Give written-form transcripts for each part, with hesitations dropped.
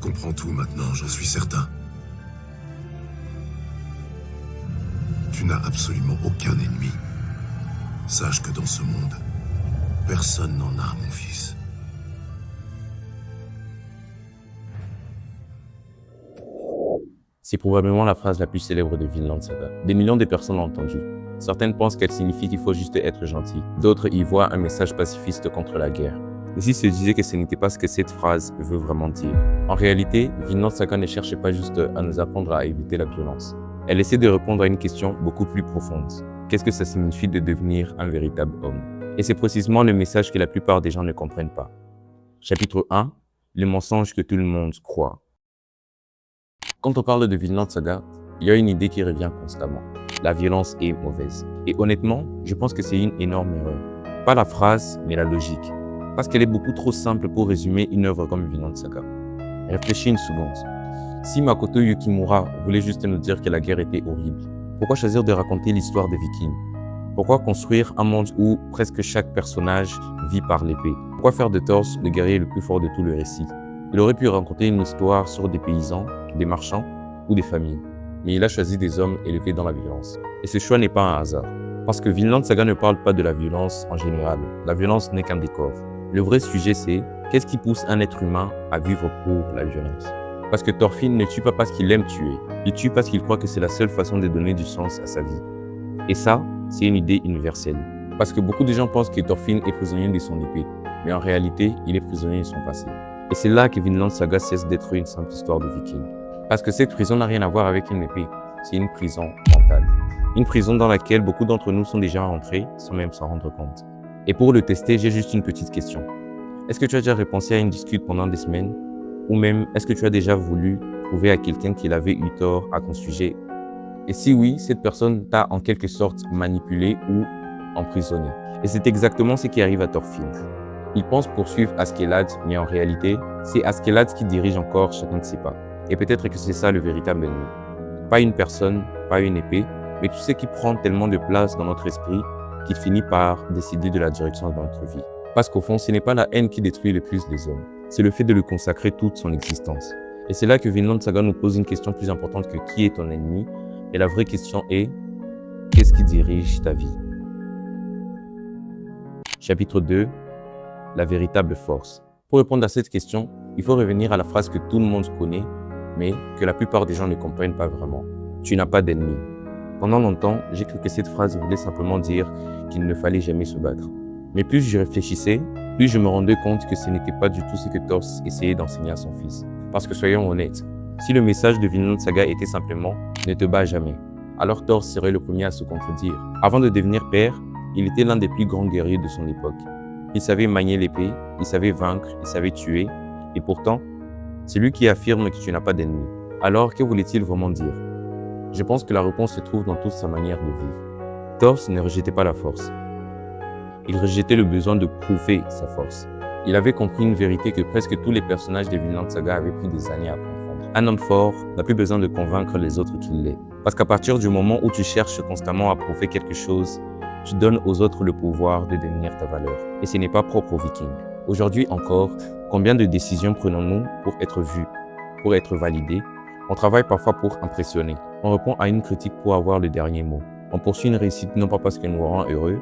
comprends tout maintenant, j'en suis certain. Tu n'as absolument aucun ennemi. Sache que dans ce monde, personne n'en a, mon fils. C'est probablement la phrase la plus célèbre de Vinland Saga. Des millions de personnes l'ont entendue. Certaines pensent qu'elle signifie qu'il faut juste être gentil. D'autres y voient un message pacifiste contre la guerre. Ici se disait que ce n'était pas ce que cette phrase veut vraiment dire. En réalité, Vinland Saga ne cherchait pas juste à nous apprendre à éviter la violence. Elle essaie de répondre à une question beaucoup plus profonde. Qu'est-ce que ça signifie de devenir un véritable homme? Et c'est précisément le message que la plupart des gens ne comprennent pas. Chapitre 1. Le mensonge que tout le monde croit. Quand on parle de Vinland Saga, il y a une idée qui revient constamment. La violence est mauvaise. Et honnêtement, je pense que c'est une énorme erreur. Pas la phrase, mais la logique. Parce qu'elle est beaucoup trop simple pour résumer une œuvre comme Vinland Saga. Réfléchis une seconde. Si Makoto Yukimura voulait juste nous dire que la guerre était horrible, pourquoi choisir de raconter l'histoire des Vikings? Pourquoi construire un monde où presque chaque personnage vit par l'épée? Pourquoi faire de Thor le guerrier le plus fort de tout le récit? Il aurait pu raconter une histoire sur des paysans, des marchands ou des familles. Mais il a choisi des hommes élevés dans la violence. Et ce choix n'est pas un hasard. Parce que Vinland Saga ne parle pas de la violence en général. La violence n'est qu'un décor. Le vrai sujet c'est, qu'est-ce qui pousse un être humain à vivre pour la violence? Parce que Thorfinn ne tue pas parce qu'il aime tuer. Il tue parce qu'il croit que c'est la seule façon de donner du sens à sa vie. Et ça, c'est une idée universelle. Parce que beaucoup de gens pensent que Thorfinn est prisonnier de son épée. Mais en réalité, il est prisonnier de son passé. Et c'est là que Vinland Saga cesse d'être une simple histoire de vikings. Parce que cette prison n'a rien à voir avec une épée. C'est une prison mentale. Une prison dans laquelle beaucoup d'entre nous sont déjà rentrés sans même s'en rendre compte. Et pour le tester, j'ai juste une petite question. Est-ce que tu as déjà repensé à une dispute pendant des semaines? Ou même, est-ce que tu as déjà voulu prouver à quelqu'un qu'il avait eu tort à ton sujet? Et si oui, cette personne t'a en quelque sorte manipulé ou emprisonné. Et c'est exactement ce qui arrive à Thorfinn. Il pense poursuivre Askeladd, mais en réalité, c'est Askeladd qui dirige encore chacun de ses pas. Et peut-être que c'est ça le véritable ennemi. Pas une personne, pas une épée, mais tout ce qui prend tellement de place dans notre esprit qu'il finit par décider de la direction de notre vie. Parce qu'au fond, ce n'est pas la haine qui détruit le plus les hommes, c'est le fait de lui consacrer toute son existence. Et c'est là que Vinland Saga nous pose une question plus importante que qui est ton ennemi, et la vraie question est, qu'est-ce qui dirige ta vie? Chapitre 2. La véritable force. Pour répondre à cette question, il faut revenir à la phrase que tout le monde connaît, mais que la plupart des gens ne comprennent pas vraiment. Tu n'as pas d'ennemi. Pendant longtemps, j'ai cru que cette phrase voulait simplement dire qu'il ne fallait jamais se battre. Mais plus j'y réfléchissais, plus je me rendais compte que ce n'était pas du tout ce que Thor essayait d'enseigner à son fils. Parce que soyons honnêtes, si le message de Vinland Saga était simplement « ne te bats jamais », alors Thor serait le premier à se contredire. Avant de devenir père, il était l'un des plus grands guerriers de son époque. Il savait manier l'épée, il savait vaincre, il savait tuer, et pourtant, c'est lui qui affirme que tu n'as pas d'ennemi. Alors, que voulait-il vraiment dire? Je pense que la réponse se trouve dans toute sa manière de vivre. Thor ne rejetait pas la force. Il rejetait le besoin de prouver sa force. Il avait compris une vérité que presque tous les personnages de Vinland Saga avaient pris des années à comprendre. Un homme fort n'a plus besoin de convaincre les autres qu'il l'est. Parce qu'à partir du moment où tu cherches constamment à prouver quelque chose, tu donnes aux autres le pouvoir de devenir ta valeur. Et ce n'est pas propre aux Vikings. Aujourd'hui encore, combien de décisions prenons-nous pour être vus, pour être validés? On travaille parfois pour impressionner. On répond à une critique pour avoir le dernier mot. On poursuit une réussite non pas parce qu'elle nous rend heureux,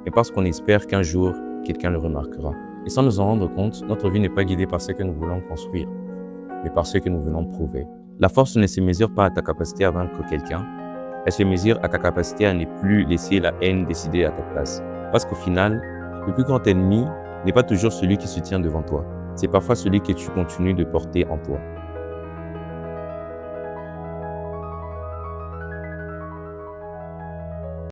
mais parce qu'on espère qu'un jour, quelqu'un le remarquera. Et sans nous en rendre compte, notre vie n'est pas guidée par ce que nous voulons construire, mais par ce que nous venons prouver. La force ne se mesure pas à ta capacité à vaincre quelqu'un, elle se mesure à ta capacité à ne plus laisser la haine décider à ta place. Parce qu'au final, le plus grand ennemi n'est pas toujours celui qui se tient devant toi. C'est parfois celui que tu continues de porter en toi.